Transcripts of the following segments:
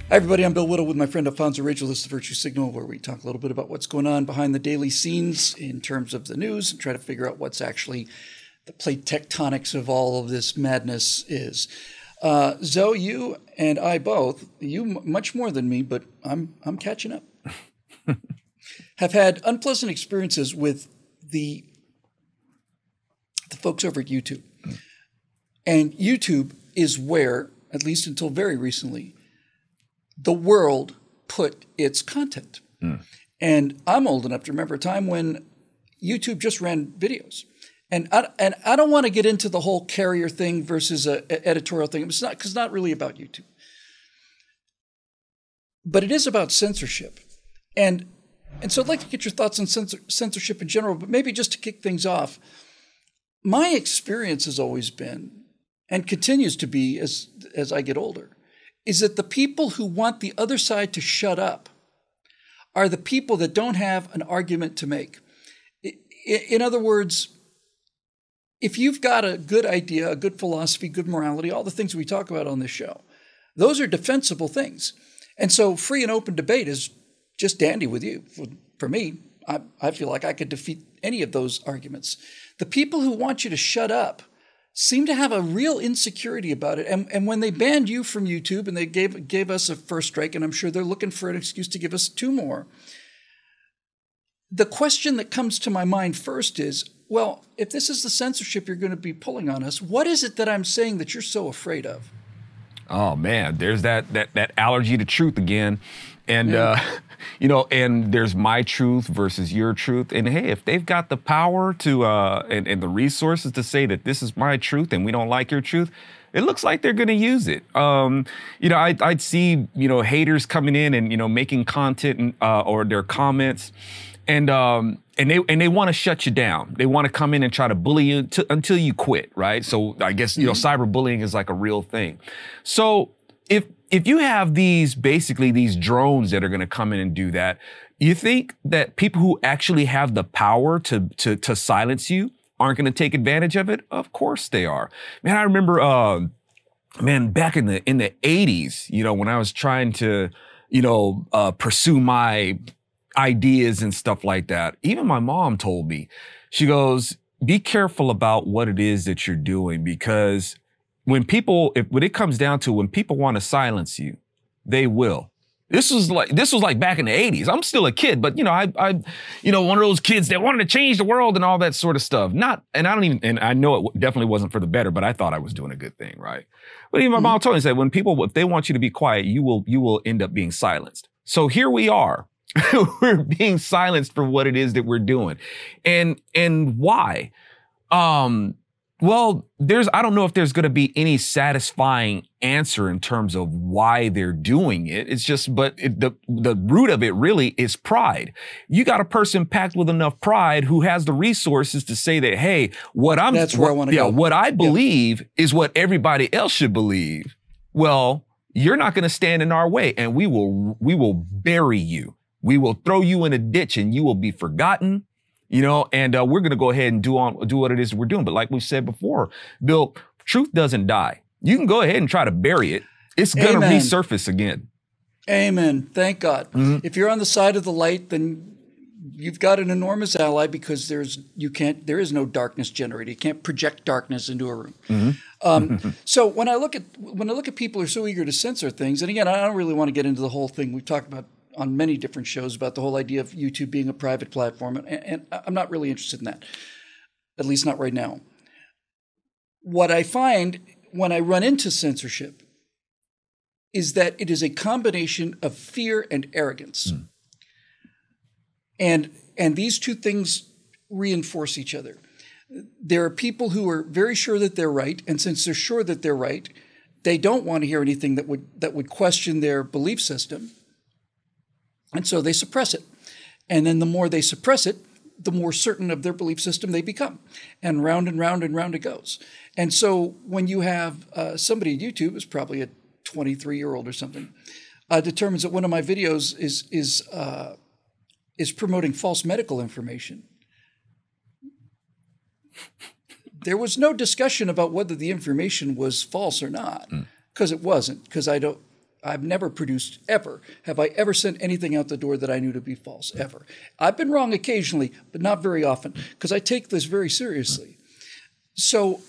Hi, everybody. I'm Bill Whittle with my friend Alfonso Rachel. This is the Virtue Signal, where we talk a little bit about what's going on behind the daily scenes in terms of the news and try to figure out what's actually the plate tectonics of all of this madness is. Zoe, you and I both, you much more than me, but I'm catching up, have had unpleasant experiences with the folks over at YouTube. And YouTube is where, at least until very recently, the world put its content. And I'm old enough to remember a time when YouTube just ran videos. And I don't want to get into the whole carrier thing versus a editorial thing. It's not, because it's not really about YouTube. But it is about censorship. And so I'd like to get your thoughts on censorship in general, but maybe just to kick things off. My experience has always been, and continues to be as I get older, is that the people who want the other side to shut up are the people that don't have an argument to make. In other words, if you've got a good idea, a good philosophy, good morality, all the things we talk about on this show, those are defensible things. And so free and open debate is just dandy with you. For me, I feel like I could defeat any of those arguments. The people who want you to shut up seem to have a real insecurity about it. And when they banned you from YouTube and they gave us a first strike, and I'm sure they're looking for an excuse to give us 2 more, the question that comes to my mind first is, well, if this is the censorship you're going to be pulling on us, what is it that I'm saying that you're so afraid of? Oh man, there's that allergy to truth again. And, and there's my truth versus your truth. And hey, if they've got the power to, and the resources to say that this is my truth and we don't like your truth, it looks like they're going to use it. I'd see, haters coming in and, making content or their comments and they want to shut you down. They want to come in and try to bully you until you quit, right? So I guess, cyberbullying is like a real thing. So if you have these drones that are going to come in and do that, you think that people who actually have the power to silence you aren't going to take advantage of it? Of course they are. Man, I remember, back in the 80s, when I was trying to, pursue my ideas and stuff like that, even my mom told me, she goes, be careful about what it is that you're doing, because when it comes down to when people want to silence you, they will. This was like back in the 80s. I'm still a kid, but I one of those kids that wanted to change the world and all that sort of stuff. And I know it definitely wasn't for the better, but I thought I was doing a good thing, right? But even my mom told me, said, if they want you to be quiet, you will end up being silenced. So here we are. We're being silenced for what it is that we're doing. And why? Well, I don't know if there's going to be any satisfying answer in terms of why they're doing it. It's just, the root of it really is pride. You got a person packed with enough pride who has the resources to say that, hey, what I believe is what everybody else should believe. Well, you're not going to stand in our way, and we will bury you. We will throw you in a ditch and you will be forgotten, and we're going to go ahead and do what it is we're doing. But like we said before, Bill, truth doesn't die. You can go ahead and try to bury it. It's going to resurface again. Amen. Thank God. Mm-hmm. If you're on the side of the light, then you've got an enormous ally, because there is no darkness generated. You can't project darkness into a room. Mm-hmm. So when I look at people who are so eager to censor things, and again, I don't really want to get into the whole thing we've talked about on many different shows about the whole idea of YouTube being a private platform. And I'm not really interested in that, at least not right now. What I find when I run into censorship is that it is a combination of fear and arrogance. And these two things reinforce each other. There are people who are very sure that they're right, and since they're sure that they're right, they don't want to hear anything that would question their belief system. And so they suppress it. And then the more they suppress it, the more certain of their belief system they become. And round and round and round it goes. And so when you have somebody at YouTube, is probably a 23-year-old or something, determines that one of my videos is promoting false medical information, there was no discussion about whether the information was false or not, because it wasn't, because I I've never produced, ever, have I ever sent anything out the door that I knew to be false, ever. I've been wrong occasionally, but not very often, because I take this very seriously. So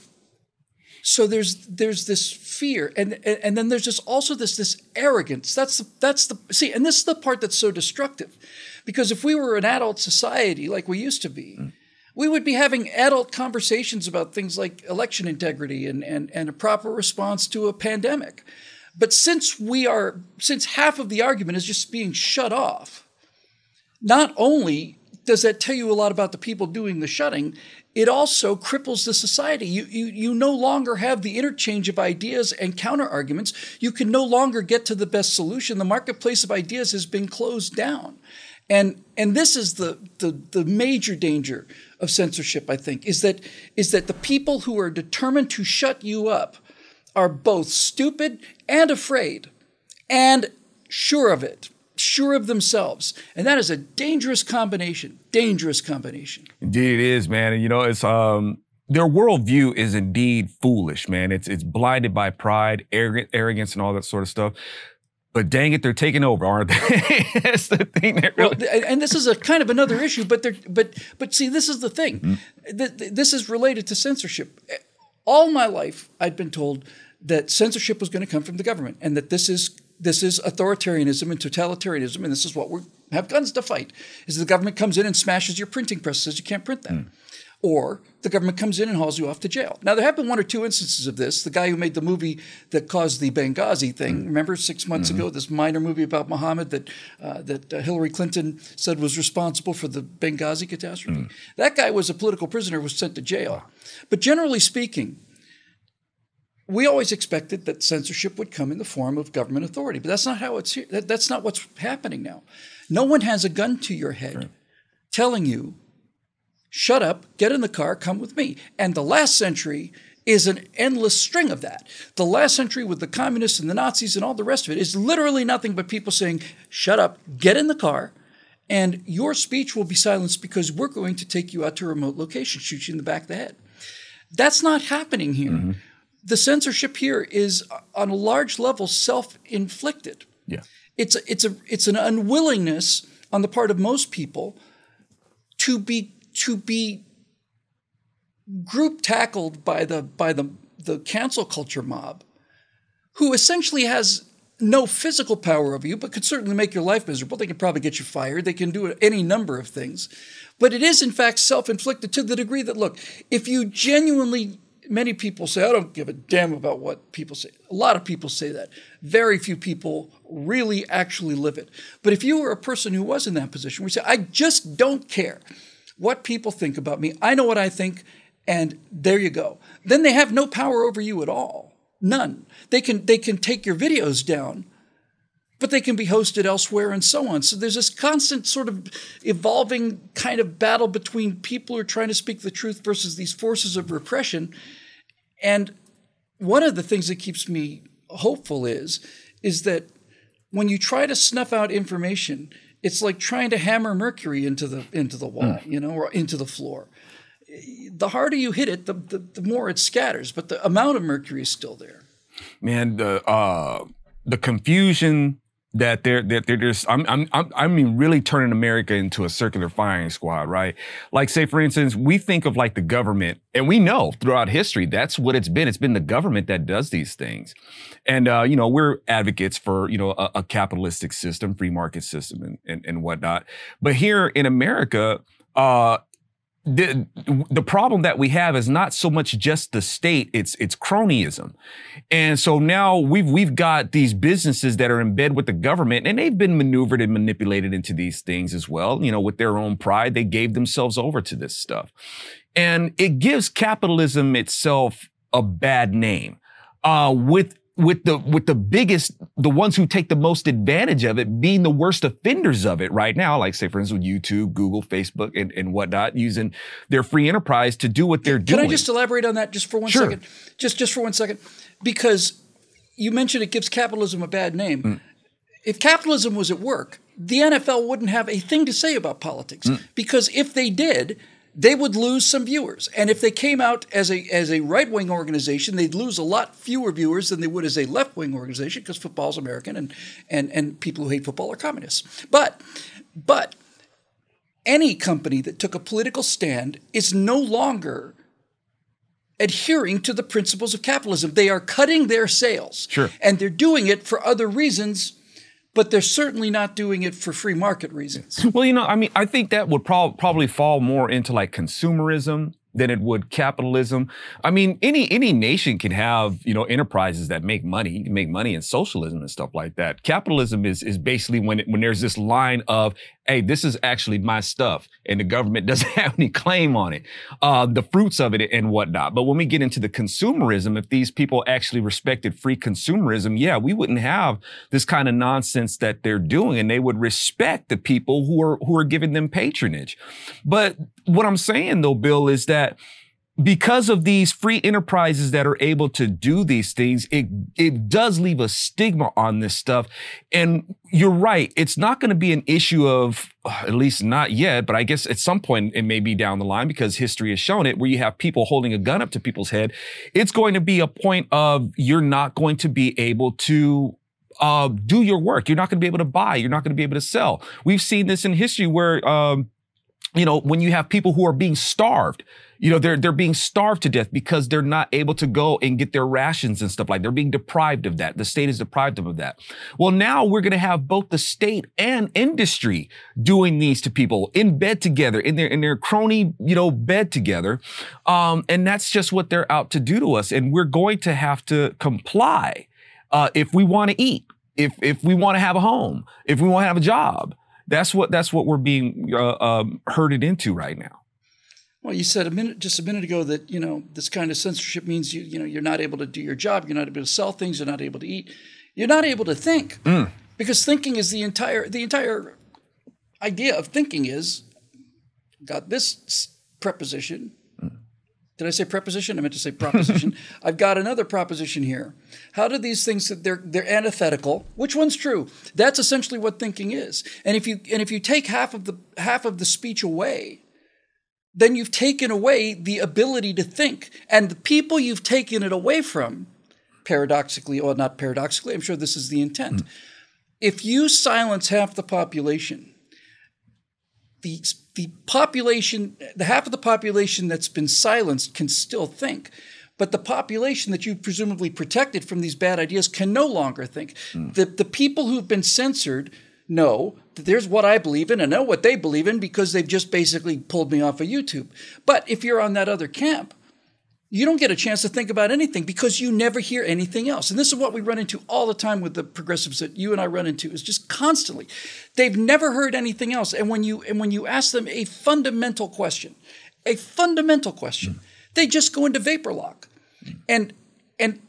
there's this fear, and then there's just also this arrogance. That's the see, and this is the part that's so destructive, because if we were an adult society like we used to be, we would be having adult conversations about things like election integrity and a proper response to a pandemic. But since half of the argument is just being shut off, not only does that tell you a lot about the people doing the shutting, it also cripples the society. You no longer have the interchange of ideas and counter arguments. You can no longer get to the best solution. The marketplace of ideas has been closed down. And this is the major danger of censorship, I think, is that the people who are determined to shut you up are both stupid and afraid and sure of it, sure of themselves. And that is a dangerous combination, Indeed it is, man. And it's their worldview is indeed foolish, man. It's blinded by pride, arrogance, and all that sort of stuff. But dang it, they're taking over, aren't they? That's the thing. That really... Well, and this is a kind of another issue, but see, this is the thing. This is related to censorship. All my life, I'd been told that censorship was going to come from the government, and that this is authoritarianism and totalitarianism, and this is what we have guns to fight. Is the government comes in and smashes your printing press, says you can't print that. Or the government comes in and hauls you off to jail. Now, there have been one or two instances of this. The guy who made the movie that caused the Benghazi thing, remember 6 months ago, this minor movie about Muhammad that Hillary Clinton said was responsible for the Benghazi catastrophe? That guy was a political prisoner, was sent to jail. But generally speaking, we always expected that censorship would come in the form of government authority. But that's not how it's here. That's not what's happening now. No one has a gun to your head telling you, shut up, get in the car, come with me. And the last century is an endless string of that. The last century with the communists and the Nazis and all the rest of it is literally nothing but people saying, shut up, get in the car, and your speech will be silenced because we're going to take you out to a remote location, shoot you in the back of the head. That's not happening here. The censorship here is on a large level self-inflicted. Yeah. It's an unwillingness on the part of most people to be group tackled by the cancel culture mob, who essentially has no physical power over you, but could certainly make your life miserable. They can probably get you fired. They can do any number of things. But it is, in fact, self-inflicted to the degree that, look, if you genuinely, many people say, I don't give a damn about what people say. A lot of people say that. Very few people really actually live it. But if you were a person who was in that position, we say, I just don't care what people think about me. I know what I think, and there you go. Then they have no power over you at all. None. They can take your videos down, but they can be hosted elsewhere and so on. So there's this constant sort of evolving kind of battle between people who are trying to speak the truth versus these forces of repression. And one of the things that keeps me hopeful is that when you try to snuff out information, it's like trying to hammer mercury into the wall, or into the floor. The harder you hit it, the more it scatters, but the amount of mercury is still there. Man, the confusion that there's, I mean, really turning America into a circular firing squad, right? Like, say, for instance, we think of like the government, and we know throughout history, that's what it's been. It's been the government that does these things. And, we're advocates for, a capitalistic system, free market system and whatnot. But here in America, the problem that we have is not so much just the state, it's cronyism. And so now we've got these businesses that are in bed with the government, and they've been maneuvered and manipulated into these things as well. With their own pride, they gave themselves over to this stuff. And it gives capitalism itself a bad name. With the biggest, the ones who take the most advantage of it being the worst offenders of it right now, like, say, for instance, with YouTube, Google, Facebook, and whatnot, using their free enterprise to do what they're doing. Can I just elaborate on that just for one second? Just for 1 second. Because you mentioned it gives capitalism a bad name. If capitalism was at work, the NFL wouldn't have a thing to say about politics. Because if they did, they would lose some viewers. And if they came out as a right-wing organization, they'd lose a lot fewer viewers than they would as a left-wing organization, because football's American and people who hate football are communists. But any company that took a political stand is no longer adhering to the principles of capitalism. They are cutting their sales. Sure. And they're doing it for other reasons, but they're certainly not doing it for free market reasons. Well, I mean, I think that would probably fall more into like consumerism than it would capitalism. I mean, any nation can have, enterprises that make money. You can make money in socialism and stuff like that. Capitalism is basically when there's this line of, hey, this is actually my stuff, and the government doesn't have any claim on it, the fruits of it and whatnot. But when we get into the consumerism, if these people actually respected free consumerism, yeah, we wouldn't have this kind of nonsense that they're doing, and they would respect the people who are giving them patronage. But what I'm saying, though, Bill, is that because of these free enterprises that are able to do these things, it does leave a stigma on this stuff. And you're right, it's not going to be an issue of, at least not yet, but I guess at some point it may be down the line, because history has shown it, where you have people holding a gun up to people's head. It's going to be a point of you're not going to be able to do your work. You're not going to be able to buy. You're not going to be able to sell. We've seen this in history where, when you have people who are being starved, they're being starved to death because they're not able to go and get their rations and stuff like that. They're being deprived of that. The state is deprived them of that. Well, now we're going to have both the state and industry doing these to people in bed together, in their crony, bed together. And that's just what they're out to do to us. And we're going to have to comply if we want to eat, if we want to have a home, if we want to have a job. That's what we're being herded into right now. Well, you said just a minute ago that, this kind of censorship means you're not able to do your job, you're not able to sell things, you're not able to eat, you're not able to think. Because thinking is the entire idea of thinking is, got this preposition. Did I say preposition? I meant to say proposition. I've got another proposition here. How do these things, they're antithetical? Which one's true? That's essentially what thinking is. And if you take half of the speech away, then you've taken away the ability to think. And the people you've taken it away from, paradoxically, or not paradoxically, I'm sure this is the intent. If you silence half the population, the population, the half of the population that's been silenced can still think, but the population that you've presumably protected from these bad ideas can no longer think. The people who've been censored know that there's what I believe in and know what they believe in because they've just basically pulled me off of YouTube. But if you're on that other camp, you don't get a chance to think about anything because you never hear anything else. And this is what we run into all the time with the progressives that you and I run into, is just constantly. They've never heard anything else. And when you ask them a fundamental question, they just go into vapor lock. And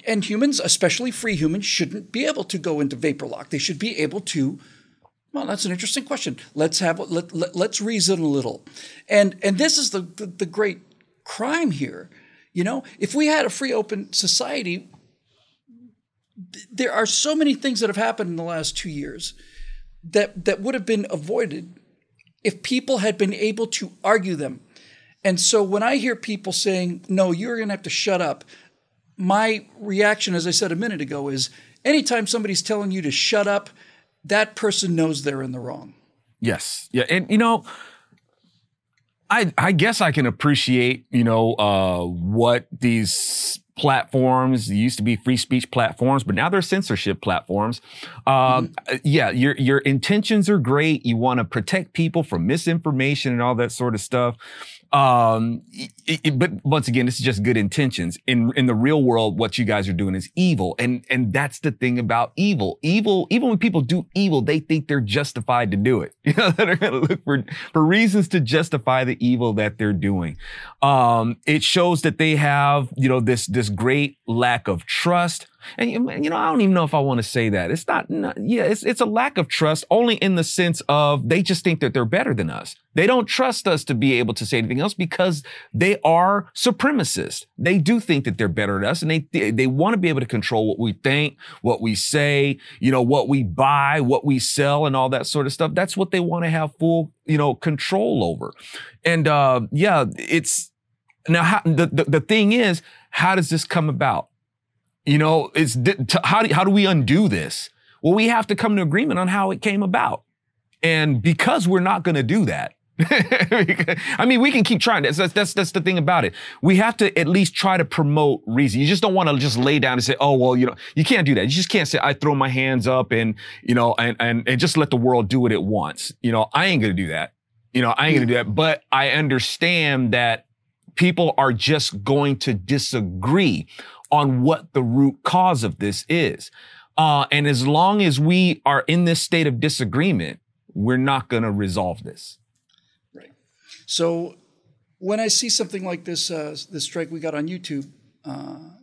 humans, especially free humans, shouldn't be able to go into vapor lock. They should be able to, well, that's an interesting question. Let's reason a little. And this is the great crime here. If we had a free, open society, there are so many things that have happened in the last 2 years that would have been avoided if people had been able to argue them. And so when I hear people saying, no, you're going to have to shut up, my reaction, as I said a minute ago, is anytime somebody's telling you to shut up, that person knows they're in the wrong. Yes. Yeah. And, I guess I can appreciate, what these platforms, used to be free speech platforms, but now they're censorship platforms. Yeah, your intentions are great. You want to protect people from misinformation and all that sort of stuff. But once again, this is just good intentions. In the real world, what you guys are doing is evil. And that's the thing about evil. Evil, even when people do evil, they think they're justified to do it. They're going to look for reasons to justify the evil that they're doing. It shows that they have, this great lack of trust. And you know, I don't even know if I want to say that. It's not yeah, it's a lack of trust only in the sense of they just think that they're better than us. They don't trust us to be able to say anything else because they are supremacists. They do think that they're better than us, and they want to be able to control what we think, what we say, you know, what we buy, what we sell, and all that sort of stuff. That's what they want to have full, you know, control over. And yeah, it's now the thing is, how does this come about? You know, how do we undo this? Well, we have to come to agreement on how it came about. And because we're not going to do that, I mean, we can keep trying. That's the thing about it. We have to at least try to promote reason. You just don't want to just lay down and say, oh, well, you know, you can't do that. You just can't say, I throw my hands up and, you know, and just let the world do what it wants. You know, I ain't going to do that. You know, I ain't going to do that. But I understand that people are just going to disagree on what the root cause of this is. And as long as we are in this state of disagreement, we're not going to resolve this. Right. So when I see something like this, this strike we got on YouTube,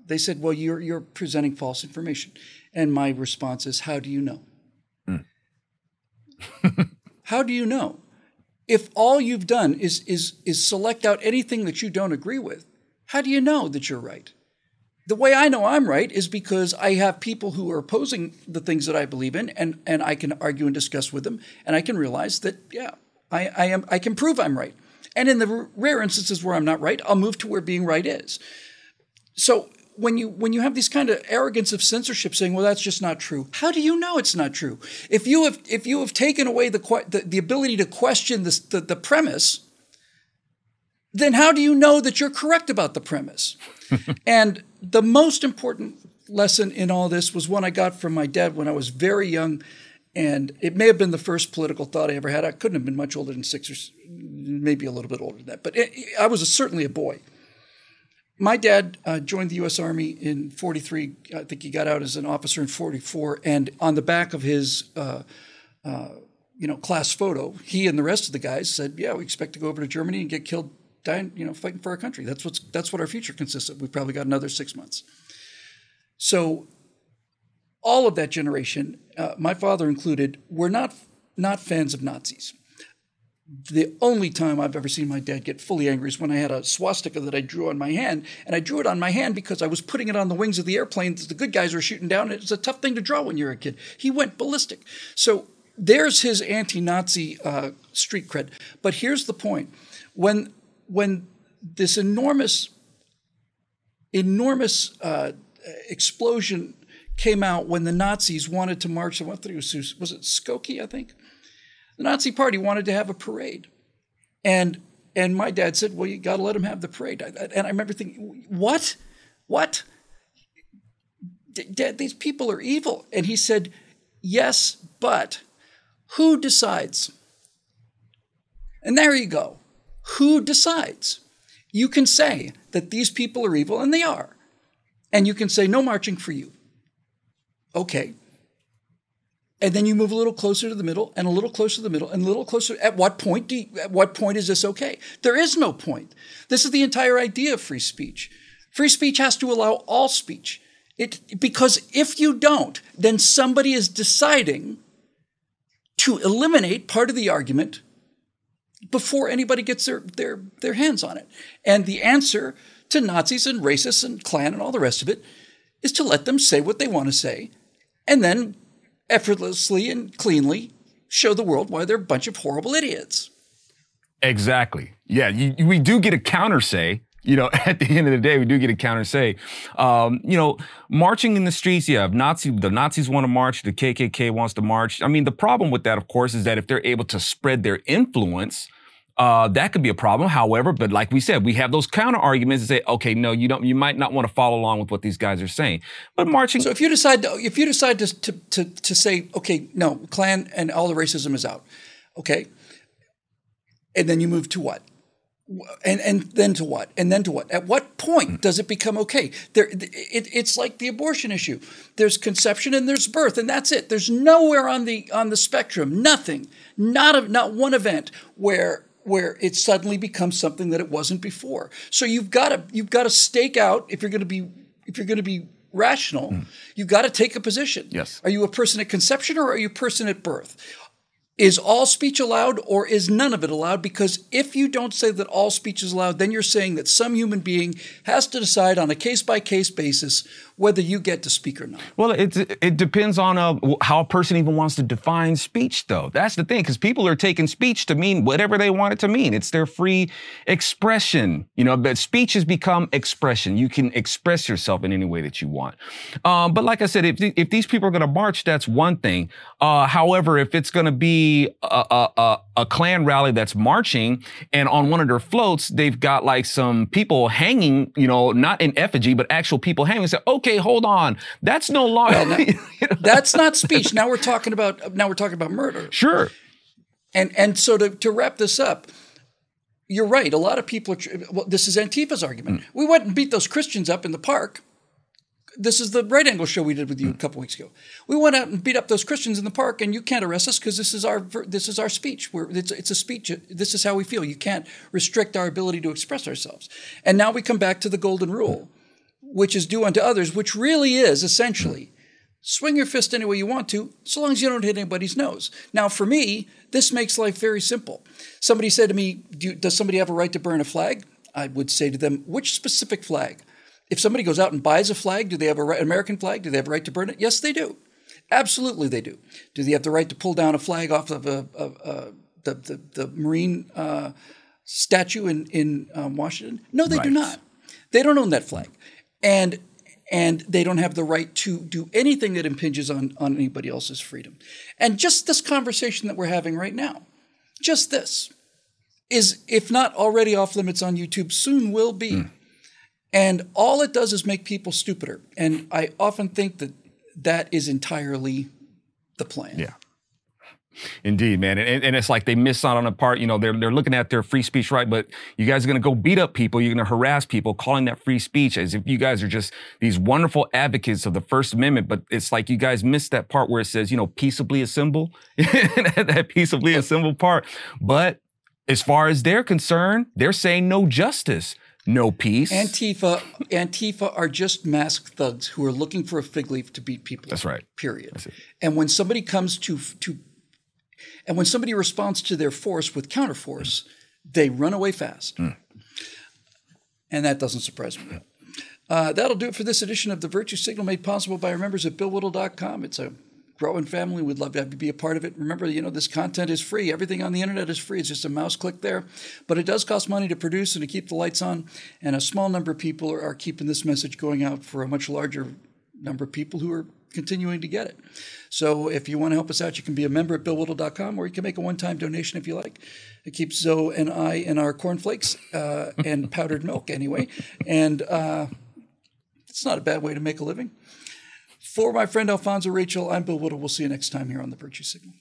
they said, well, you're presenting false information. And my response is, how do you know? How do you know? If all you've done is select out anything that you don't agree with, how do you know that you're right? The way I know I'm right is because I have people who are opposing the things that I believe in, and I can argue and discuss with them, and I can realize that, yeah, I can prove I'm right. And in the rare instances where I'm not right, I'll move to where being right is. So when you have these kind of arrogance of censorship saying, well, that's just not true. How do you know it's not true? If you have taken away the ability to question the premise, then how do you know that you're correct about the premise? And the most important lesson in all this was one I got from my dad when I was very young, and it may have been the first political thought I ever had. I couldn't have been much older than 6 or maybe a little bit older than that, but I was certainly a boy. My dad joined the U.S. Army in 43. I think he got out as an officer in 44. And on the back of his, class photo, he and the rest of the guys said, "Yeah, we expect to go over to Germany and get killed, dying, fighting for our country. That's what our future consists of. We've probably got another 6 months." So, all of that generation, my father included, were not fans of Nazis. The only time I've ever seen my dad get fully angry is when I had a swastika that I drew on my hand. And I drew it on my hand because I was putting it on the wings of the airplane that the good guys were shooting down. It's a tough thing to draw when you're a kid. He went ballistic. So there's his anti-Nazi street cred. But here's the point. When this enormous explosion came out when the Nazis wanted to march, was it Skokie, I think? The Nazi Party wanted to have a parade. And my dad said, well, you got to let them have the parade. And I remember thinking, what? Dad, these people are evil. And he said, yes, but who decides? And there you go. Who decides? You can say that these people are evil, and they are. And you can say, no marching for you. Okay. And then you move a little closer to the middle, and a little closer to the middle, and a little closer. At what point is this okay? There is no point. This is the entire idea of free speech. Free speech has to allow all speech. Because if you don't, then somebody is deciding to eliminate part of the argument before anybody gets their hands on it. And the answer to Nazis and racists and Klan and all the rest of it is to let them say what they want to say, and then effortlessly and cleanly show the world why they're a bunch of horrible idiots. Exactly. Yeah, we do get a counter say. At the end of the day, we do get a counter say. Marching in the streets, yeah, the Nazis want to march, the KKK wants to march. I mean, the problem with that, of course, is that if they're able to spread their influence, that could be a problem. However, but like we said, we have those counter arguments and say, okay, no, you might not want to follow along with what these guys are saying. But marching. So if you decide to say, okay, no, Klan and all the racism is out, okay, and then you move to what? And then to what? And then to what? At what point does it become okay? It's like the abortion issue. There's conception and there's birth, and that's it. There's nowhere on the spectrum, nothing, not one event where it suddenly becomes something that it wasn't before. So you've got to stake out if you're going to be rational, you've got to take a position. Yes. Are you a person at conception or are you a person at birth? Is all speech allowed or is none of it allowed? Because if you don't say that all speech is allowed, then you're saying that some human being has to decide on a case-by-case basis whether you get to speak or not. Well, it depends on how a person even wants to define speech, though. That's the thing, because people are taking speech to mean whatever they want it to mean. It's their free expression. But speech has become expression. You can express yourself in any way that you want. But like I said, if these people are going to march, that's one thing. However, if it's going to be a Klan rally that's marching, and on one of their floats, they've got like some people hanging, not in effigy, but actual people hanging, say, okay, hold on, that's no longer. Well, that's not speech. Now we're talking about murder. Sure. And so to wrap this up, you're right. A lot of people this is Antifa's argument. We went and beat those Christians up in the park. This is the Right Angle show we did with you a couple weeks ago. We went out and beat up those Christians in the park, and you can't arrest us because this is our speech. It's a speech. This is how we feel. You can't restrict our ability to express ourselves. And now we come back to the golden rule, which is do unto others, which really is essentially swing your fist any way you want to, so long as you don't hit anybody's nose. Now, for me, this makes life very simple. Somebody said to me, does somebody have a right to burn a flag? I would say to them, which specific flag? If somebody goes out and buys a flag, do they have an American flag? Do they have a right to burn it? Yes, they do. Absolutely, they do. Do they have the right to pull down a flag off of the Marine statue in Washington? No, they do not. They don't own that flag. And they don't have the right to do anything that impinges on anybody else's freedom. And just this conversation that we're having right now, just this, is, if not already off limits on YouTube, soon will be. And all it does is make people stupider. And I often think that is entirely the plan. Yeah. Indeed, man. And it's like they miss out on a part, they're looking at their free speech right, but you guys are going to go beat up people. You're going to harass people, calling that free speech as if you guys are just these wonderful advocates of the First Amendment. But it's like you guys missed that part where it says, peaceably assemble, that peaceably assemble part. But as far as they're concerned, they're saying no justice. No peace. Antifa are just masked thugs who are looking for a fig leaf to beat people. That's right. Period. That's it. And when somebody comes and when somebody responds to their force with counterforce, they run away fast. And that doesn't surprise me. That'll do it for this edition of The Virtue Signal, made possible by our members at BillWhittle.com. It's a growing family. We'd love to have you be a part of it. Remember, this content is free. Everything on the internet is free. It's just a mouse click there. But it does cost money to produce and to keep the lights on. And a small number of people are keeping this message going out for a much larger number of people who are continuing to get it. So if you want to help us out, you can be a member at BillWhittle.com, or you can make a one-time donation if you like. It keeps Zoe and I in our cornflakes and powdered milk anyway. And it's not a bad way to make a living. For my friend Alfonso Rachel, I'm Bill Whittle. We'll see you next time here on The Virtue Signal.